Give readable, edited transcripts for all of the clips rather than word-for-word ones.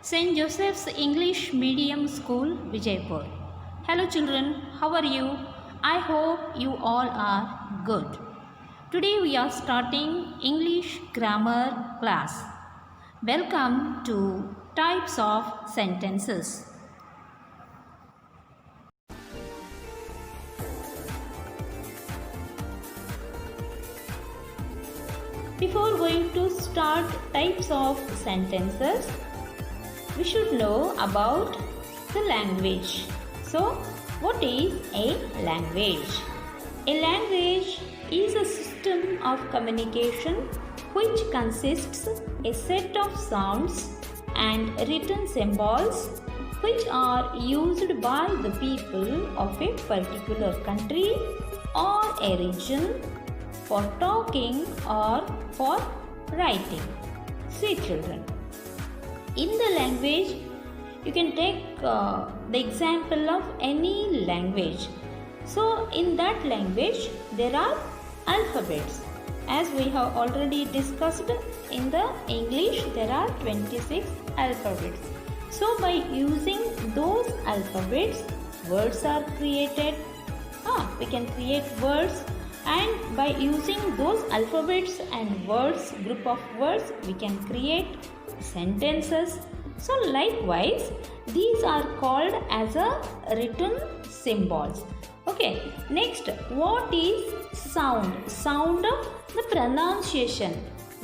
St. Joseph's English Medium School, Vijaypur. Hello children, how are you? I hope you all are good. Today we are starting English grammar class. Welcome to Types of Sentences. Before going to start types of sentences, we should know about the language. So, what is a language? A language is a system of communication which consists a set of sounds and written symbols which are used by the people of a particular country or a region for talking or for writing. See children, in the language you can take the example of any language. So in that language there are alphabets. As we have already discussed, in the English there are 26 alphabets. So by using those alphabets, words are created. We can create words, and by using those alphabets and words, group of words, we can create sentences. So likewise, these are called as a written symbols. Okay, next, what is sound? Sound of the pronunciation.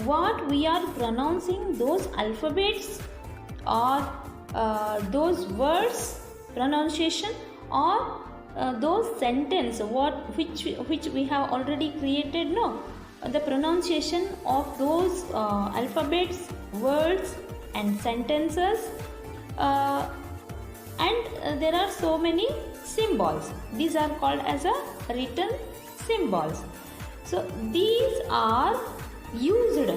What we are pronouncing, those alphabets or those words pronunciation, or those sentence which we have already created. No, the pronunciation of those alphabets, words and sentences, and there are so many symbols. These are called as a written symbols. So these are used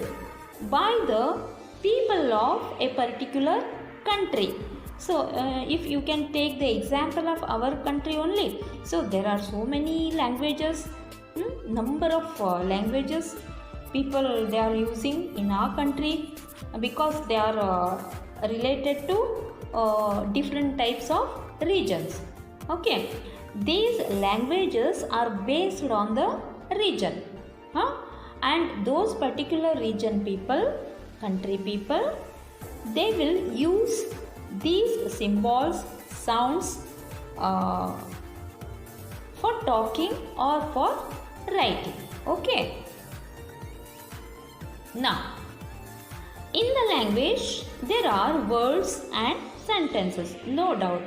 by the people of a particular country. So if you can take the example of our country only, so there are so many languages, number of languages people they are using in our country, because they are related to different types of regions. Okay, these languages are based on the region, and those particular region people, country people, they will use these symbols, sounds for talking or for writing. Okay, now in the language there are words and sentences, no doubt.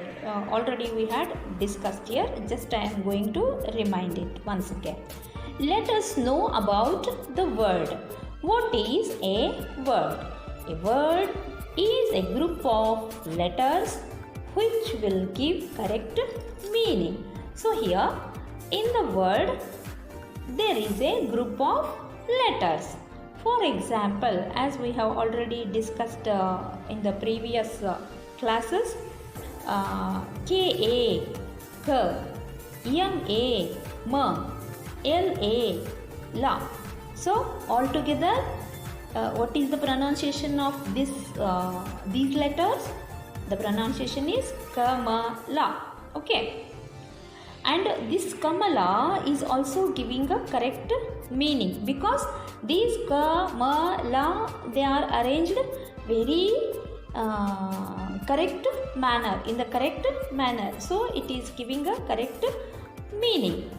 Already we had discussed here, just I am going to remind it once again. Let us know about the word. What is a word? A word is a group of letters which will give correct meaning. So here in the word there is a group of letters. For example, as we have already discussed in the previous classes, K-A, K, M-A, M, L-A, La. So altogether, what is the pronunciation of these letters? The pronunciation is Kamala. Okay. And this Kamala is also giving a correct meaning, because these Kamala, they are arranged very correct manner, in the correct manner. So it is giving a correct meaning.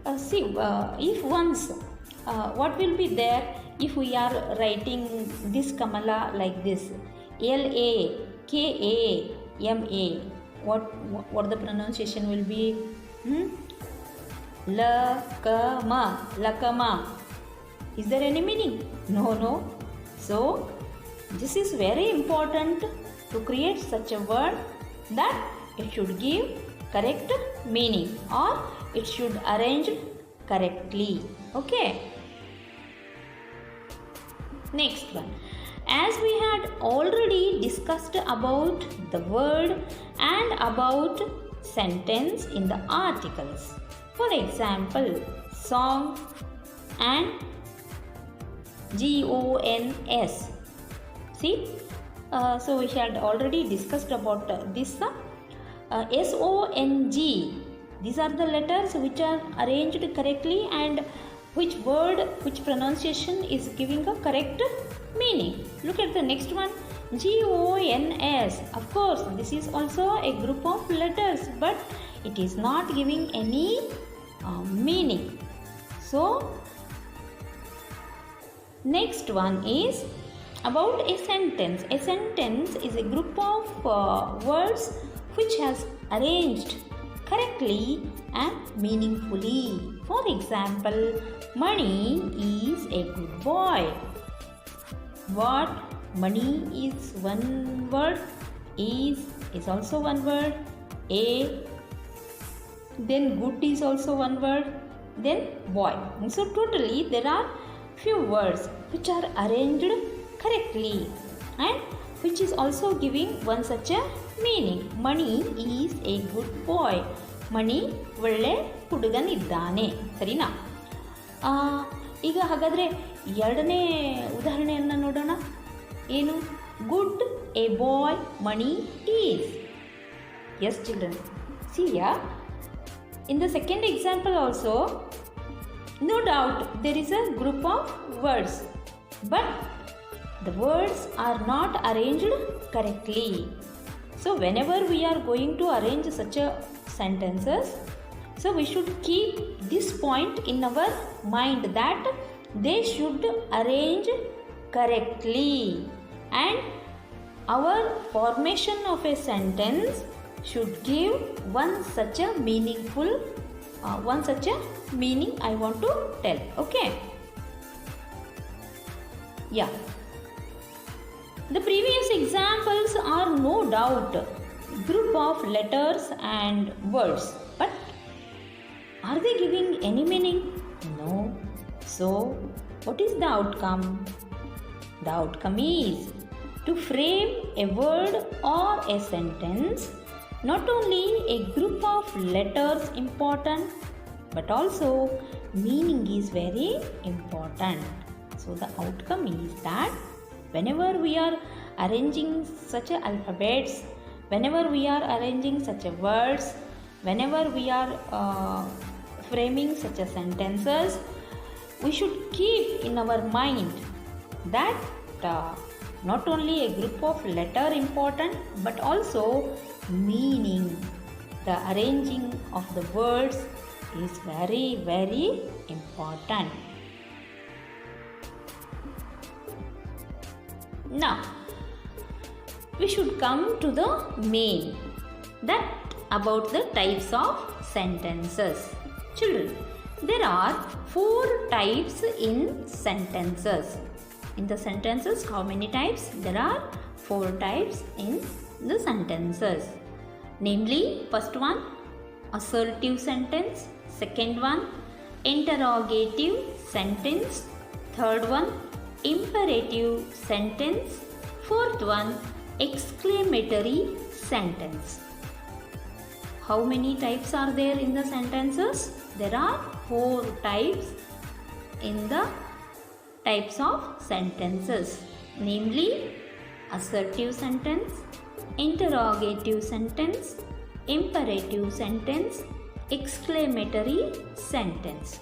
If once, what will be there if we are writing this Kamala like this? L-A, K-A-M-A. What the pronunciation will be? Lakama, Lakama. Is there any meaning? No. So this is very important to create such a word that it should give correct meaning, or it should arrange correctly. Okay. Next one. As we had already discussed about the word and about sentence in the articles. For example, song and GONS. See, So we had already discussed about this. SONG. These are the letters which are arranged correctly and which word, which pronunciation is giving a correct meaning. Look at the next one. GONS. Of course, this is also a group of letters, but it is not giving any meaning. So, next one is about a sentence. A sentence is a group of words which has arranged correctly and meaningfully. For example, Money is a good boy. What? Money is one word. Is also one word. A. Then good is also one word. Then boy. So totally there are few words which are arranged correctly and which is also giving one such a meaning. Money is a good boy. ಮಣಿ ಒಳ್ಳೆ ಹುಡುಗನಿದ್ದಾನೆ. ಸರಿನಾ? ಈಗ ಹಾಗಾದರೆ ಎರಡನೇ ಉದಾಹರಣೆಯನ್ನು ನೋಡೋಣ. ಏನು? Good a boy Mani is. Yes children. See ya. In the second example also, no doubt there is a group of words, but the words are not arranged correctly. So whenever we are going to arrange such a sentences, so we should keep this point in our mind that they should arrange correctly, and our formation of a sentence should give one such a meaningful one such a meaning I want to tell. Okay, yeah, the previous examples are no doubt group of letters and words, but are they giving any meaning? No. So what is the outcome? The outcome is to frame a word or a sentence. Not only a group of letters important, but also meaning is very important. So the outcome is that whenever we are arranging such a alphabets, whenever we are arranging such a words, whenever we are framing such a sentences, we should keep in our mind that not only a group of letter important, but also meaning. The arranging of the words is very, very important. Now we should come to the main, that about the types of sentences. Children, there are 4 types in sentences. In the sentences, how many types? There are 4 types in the sentences. Namely, first one, assertive sentence. Second one, interrogative sentence. Third one, imperative sentence. Fourth one, exclamatory sentence. How many types are there in the sentences? There are 4 types in the types of sentences. Namely, assertive sentence, interrogative sentence, imperative sentence, exclamatory sentence.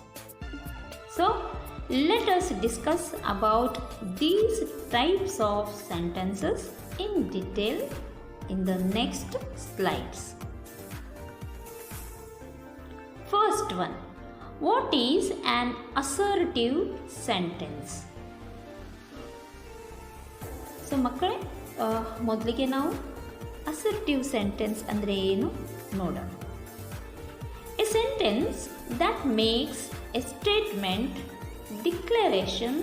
So let us discuss about these types of sentences in detail in the next slides. First one, what is an assertive sentence? So ಮಕ್ಕಳೇ, ಮೊದಲಿಗೆ ನಾವು assertive sentence ಅಂದರೆ ಏನು ನೋಡೋಣ. A sentence that makes a statement, declaration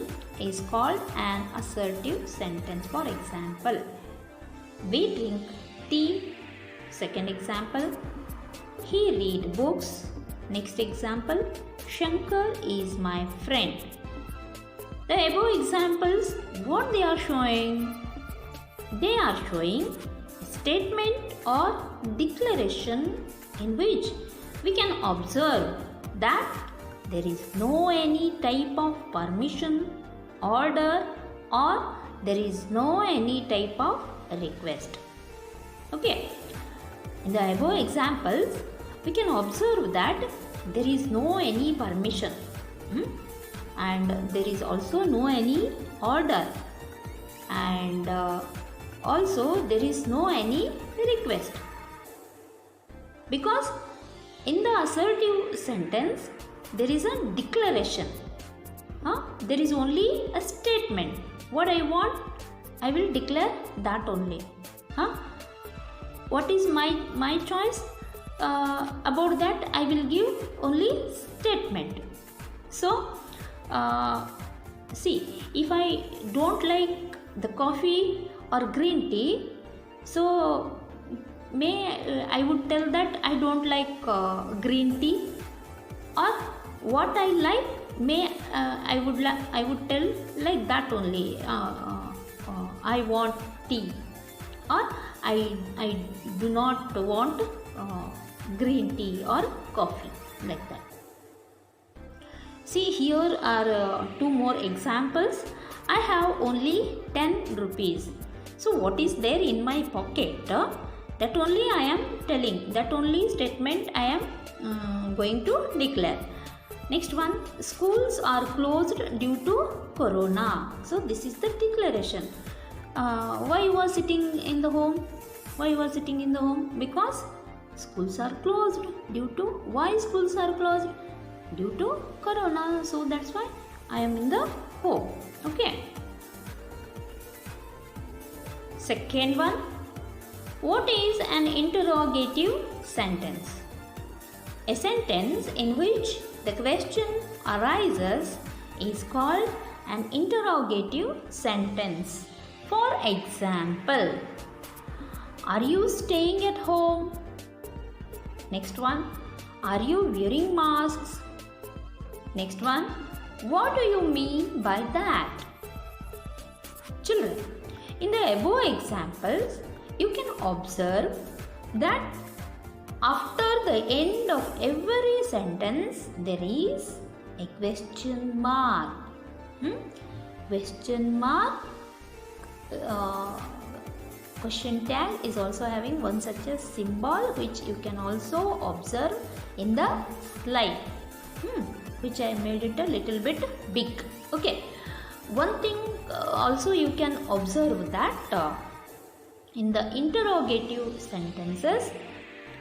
is called an assertive sentence. For example, we drink tea. Second example, he read books. Next example, Shankar is my friend. The above examples, what they are showing? They are showing a statement or declaration in which we can observe that there is no any type of permission, order or there is no any type of request. Okay. In the above examples, we can observe that there is no any permission, and there is also no any order, and also there is no any request, because in the assertive sentence there is a declaration. There is only a statement. What I want, I will declare that only. What is my choice? About that I will give only statement. So see, if I don't like the coffee or green tea, so I would tell that I don't like green tea, or what I like I would tell like that only. I want tea, or I do not want green tea or coffee, like that. See, here are two more examples. I have only 10 rupees. So what is there in my pocket? That only I am telling. That only statement I am going to declare. Next one, schools are closed due to corona. So this is the declaration. Why you are sitting in the home? Why you are sitting in the home? Because schools are closed. Due to why schools are closed? Due to corona. So that's why I am in the home. Okay. Second one, what is an interrogative sentence? A sentence in which the question arises is called an interrogative sentence. For example, are you staying at home? Next one, are you wearing masks? Next one, what do you mean by that? Children, in the above examples, you can observe that after the end of every sentence, there is a question mark. Question mark. Question tag is also having one such a symbol, which you can also observe in the slide, which I made it a little bit big. Okay. One thing also you can observe that in the interrogative sentences,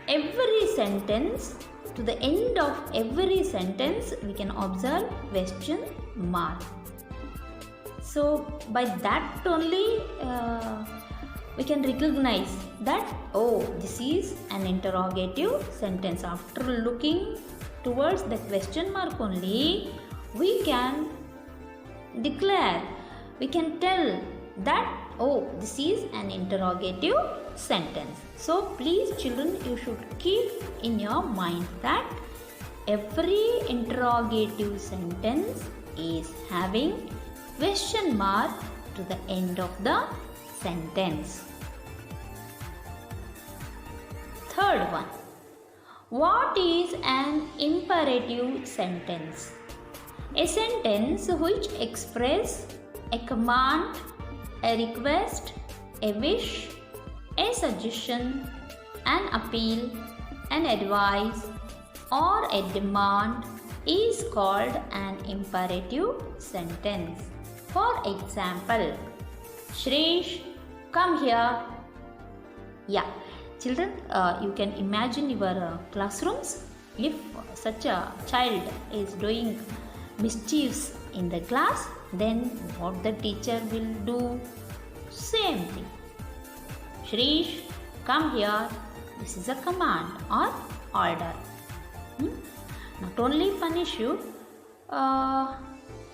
every sentence, to the end of every sentence, we can observe question mark. So by that only we can recognize that, oh, this is an interrogative sentence. After looking towards the question mark only, we can declare, we can tell that, oh, this is an interrogative sentence. So please children, you should keep in your mind that every interrogative sentence is having question mark to the end of the sentence. Third one, what is an imperative sentence? A sentence which expresses a command, a request, a wish, a suggestion, an appeal, an advice, or a demand is called an imperative sentence. For example, Shreesh, come here. Yeah, children, you can imagine your classrooms. If such a child is doing mischiefs in the class, then what the teacher will do? Same thing. Shreesh, come here. This is a command or order. Not only punish you, to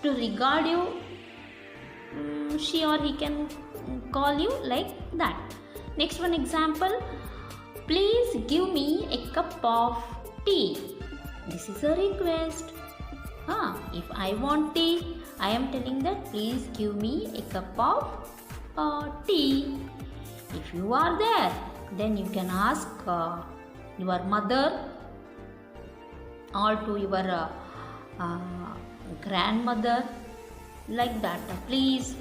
regard you, she or he can call you like that. Next one example, please give me a cup of tea. This is a request. If I want tea, I am telling that please give me a cup of tea. If you are there, then you can ask your mother or to your grandmother, like that. Please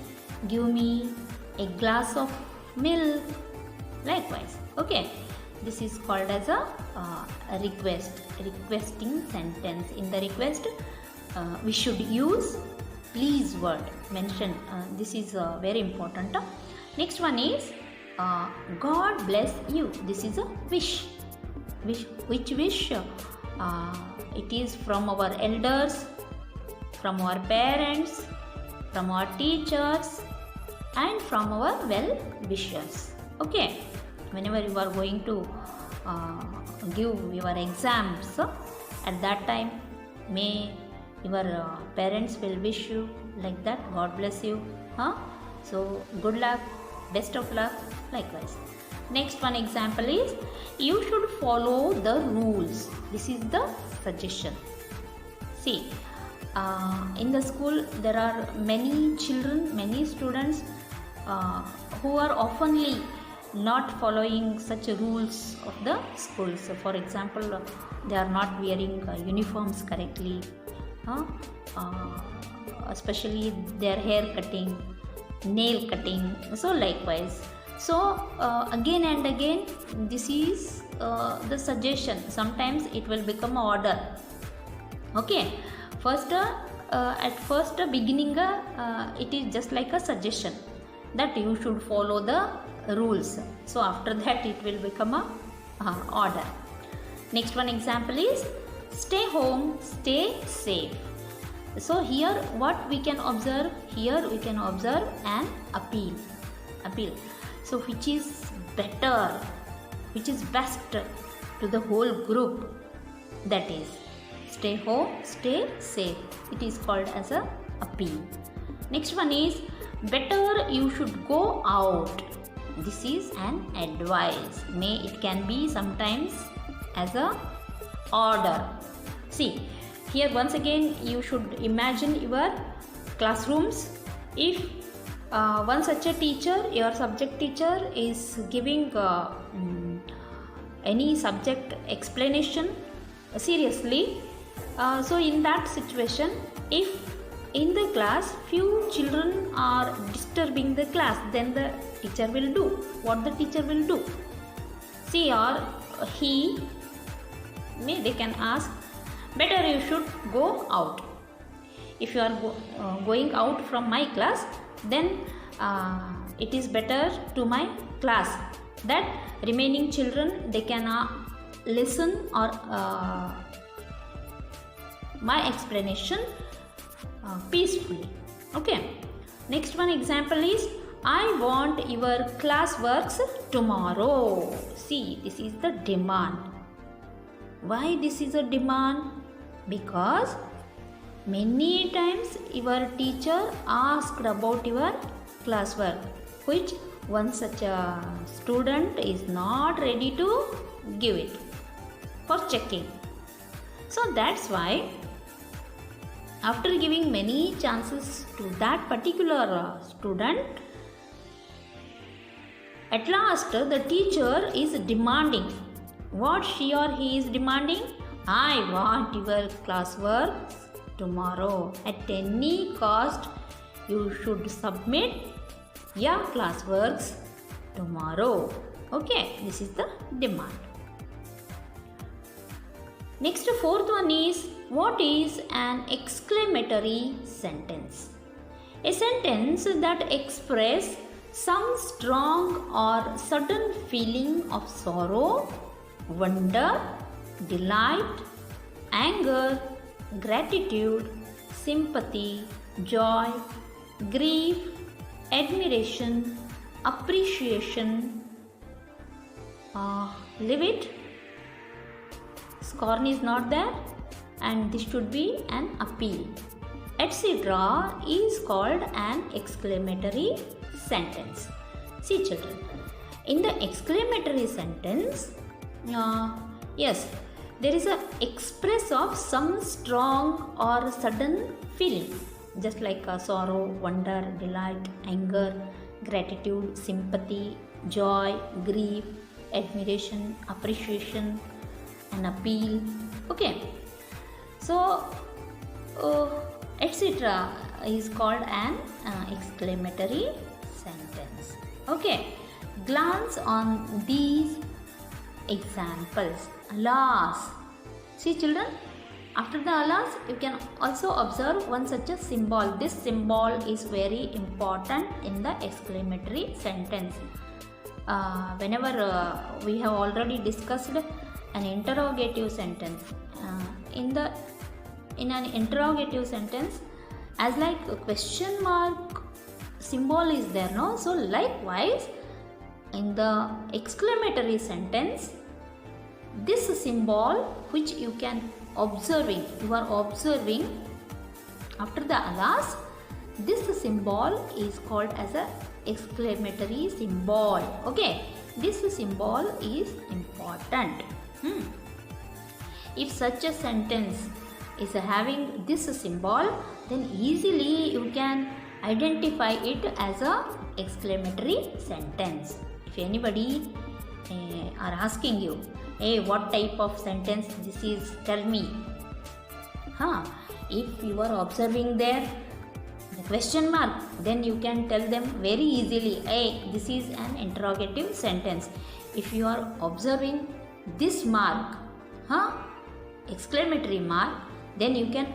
give me a glass of milk. Likewise, okay. This is called as a requesting sentence. In the request, we should use please word mention. This is very important. Next one is God bless you. This is a wish. Which wish? It is from our elders, from our parents, from our teachers, and from our well-wishers. Okay, whenever you are going to give your exams, at that time, may your parents will wish you like that. God bless you. So good luck, best of luck. Likewise. Next one example is you should follow the rules. This is the suggestion. See, in the school there are many children, many students who are oftenly not following such rules of the school. So for example, they are not wearing uniforms correctly, especially their hair cutting, nail cutting. So likewise. So again and again, this is the suggestion. Sometimes it will become an order. Okay, first at first beginning it is just like a suggestion that you should follow the rules. So after that it will become a order. Next one example is stay home, stay safe. So here what we can observe? Here we can observe an appeal. So which is better, which is best to the whole group, that is stay home, stay safe. It is called as a appeal. Next one is better you should go out. This is an advice. It can be sometimes as a order. See, here once again you should imagine your classrooms. If one such a teacher, your subject teacher, is giving any subject explanation seriously, so in that situation, if in the class few children are disturbing the class, then the teacher will do what the teacher will do. She or he, they can ask, better you should go out. If you are going out from my class, then it is better to my class that remaining children, they can listen or my explanation peacefully. Okay. Next one example is I want your class works tomorrow. See, this is the demand. Why this is a demand? Because many times your teacher asked about your classwork, which one such a student is not ready to give it for checking. So that's why after giving many chances to that particular student, at last the teacher is demanding. What she or he is demanding? I want your classwork tomorrow. At any cost, you should submit your classworks tomorrow. Okay, this is the demand. Next, fourth one is what is an exclamatory sentence? A sentence that expresses some strong or sudden feeling of sorrow, wonder, delight, anger, gratitude, sympathy, joy, grief, admiration, appreciation. Leave it. Scorn is not there, and this should be an appeal, etc. is called an exclamatory sentence. See children, in the exclamatory sentence, yes, there is a express of some strong or sudden feeling, just like sorrow, wonder, delight, anger, gratitude, sympathy, joy, grief, admiration, appreciation, an appeal. Okay, so etc. is called an exclamatory sentence. Okay, glance on these examples. Alas. See children, after the alas, you can also observe one such a symbol. This symbol is very important in the exclamatory sentence. Whenever we have already discussed an interrogative sentence, in an interrogative sentence, as like a question mark symbol is there, no? So likewise, in the exclamatory sentence, this symbol which you can you are observing after the alas, this symbol is called as a exclamatory symbol. Okay, this symbol is important. If such a sentence is having this symbol, then easily you can identify it as a exclamatory sentence. If anybody are asking you, hey, what type of sentence this is, tell me. If you are observing there the question mark, then you can tell them very easily, hey, this is an interrogative sentence. If you are observing this mark, exclamatory mark, then you can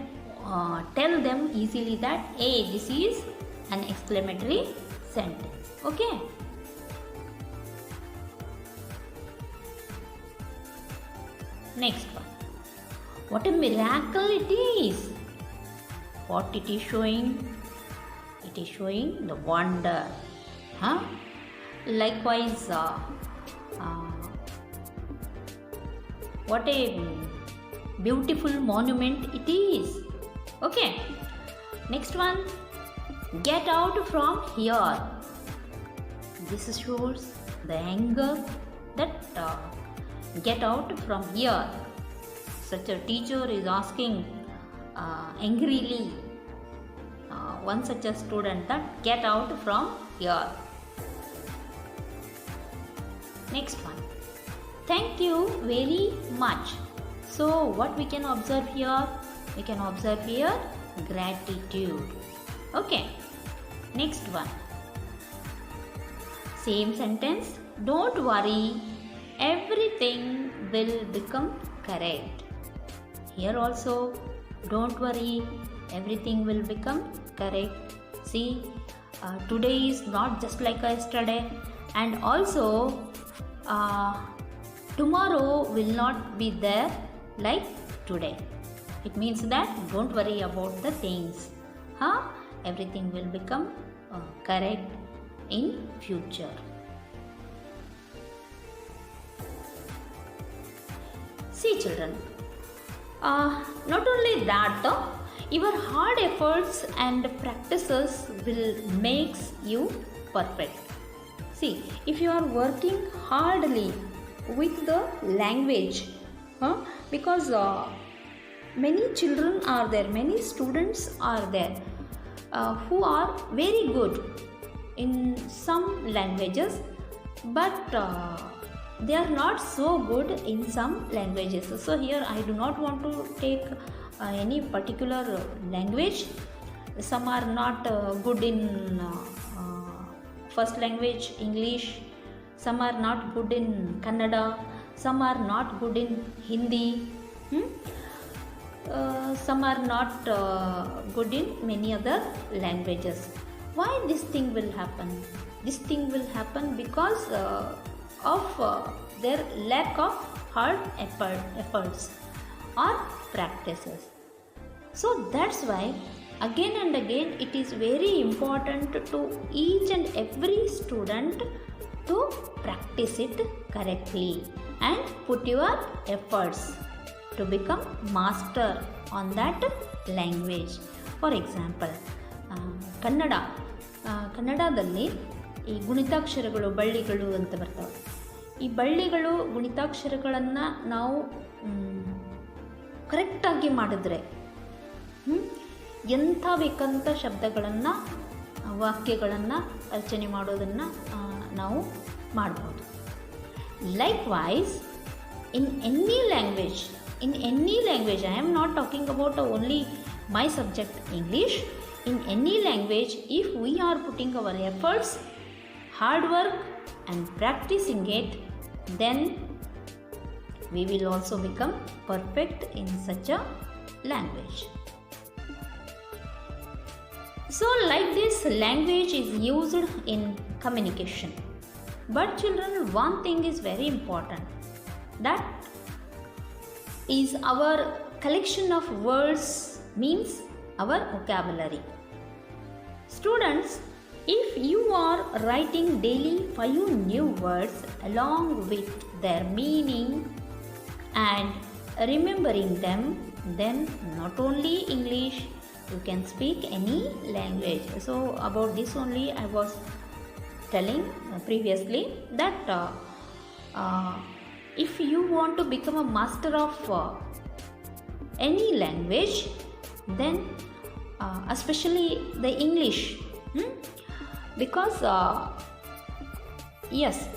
tell them easily that, hey, this is an exclamatory sentence. Okay. Next one. What a miracle it is. What it is showing? It is showing the wonder. Likewise, what a beautiful monument it is. Okay. Next one. Get out from here. This shows the anger that get out from here. Such a teacher is asking angrily one such a student that get out from here. Next one. Thank you very much. So what we can observe here? We can observe here gratitude. Okay. Next one. Same sentence. Don't worry, everything will become correct. Here also, don't worry, everything will become correct. See, today is not just like yesterday, and also tomorrow will not be there like today. It means that don't worry about the things. Everything will become correct in future. See children, not only that, your hard efforts and practices will make you perfect. See, if you are working hardly with the language, because many children are there, many students are there who are very good in some languages, but they are not so good in some languages. So here I do not want to take any particular language. Some are not good in first language English, some are not good in Kannada, some are not good in Hindi, some are not good in many other languages. Why this thing will happen? This thing will happen because of their lack of hard efforts or practices. So that's why again and again it is very important to each and every student to practice it correctly and put your efforts to become master on that language. For example, ಕನ್ನಡದಲ್ಲಿ ಈ ಗುಣಿತಾಕ್ಷರಗಳು ಬಳ್ಳಿಗಳು ಅಂತ ಬರ್ತವೆ. ಈ ಬಳ್ಳಿಗಳು ಗುಣಿತಾಕ್ಷರಗಳನ್ನು ನಾವು ಕರೆಕ್ಟಾಗಿ ಮಾಡಿದ್ರೆ ಎಂಥ ಬೇಕಂತ ಶಬ್ದಗಳನ್ನು ವಾಕ್ಯಗಳನ್ನು ರಚನೆ ಮಾಡೋದನ್ನು ನಾವು ಮಾಡ್ಬೋದು. Likewise in any language, I am not talking about only my subject English. in any language, if we are putting our efforts, hard work and practicing it, then we will also become perfect in such a language. So like this, language is used in communication. But children, one thing is very important, that is our collection of words, means our vocabulary. Students, if you are writing daily 5 new words along with their meaning and remembering them, then not only English, you can speak any language. So about this only I was telling previously, that if you want to become a master of any language, then especially the English, because yes,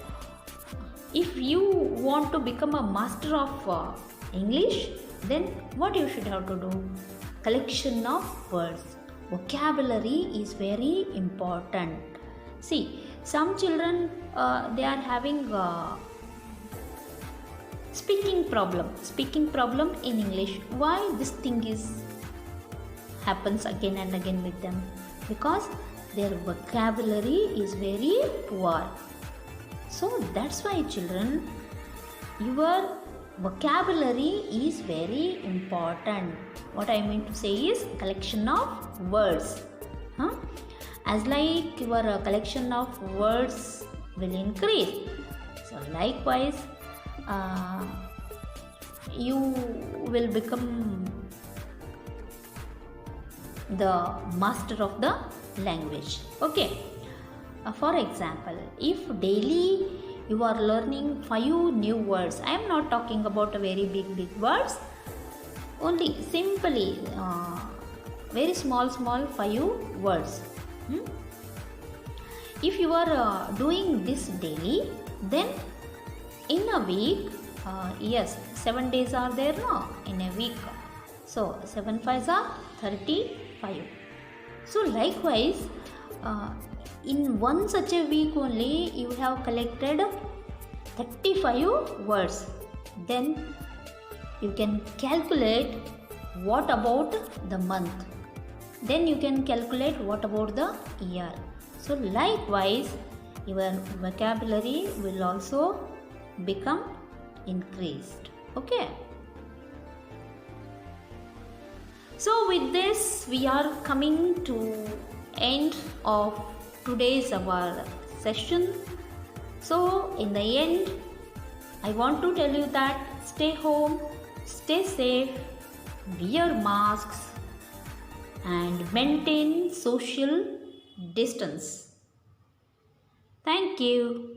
if you want to become a master of English, then what you should have to do? Collection of words. Vocabulary is very important. See, some children they are having speaking problem in English. Why this thing happens again and again with them? Because their vocabulary is very poor. So that's why children, your vocabulary is very important. What I mean to say is collection of words. As like your collection of words will increase, so likewise you will become the master of the language. Okay. For example, if daily you are learning 5 new words, I am not talking about a very big words, only simply very small 5 words. If you are doing this daily, then in a week, yes, 7 days are there now in a week, so 7 5s are 35. So likewise, in one such a week only you have collected 35 words. Then you can calculate what about the month, then you can calculate what about the year. So likewise, your vocabulary will also become increased. Okay. So with this, we are coming to end of today's our session. So in the end, I want to tell you that stay home, stay safe, wear masks and maintain social distance. Thank you.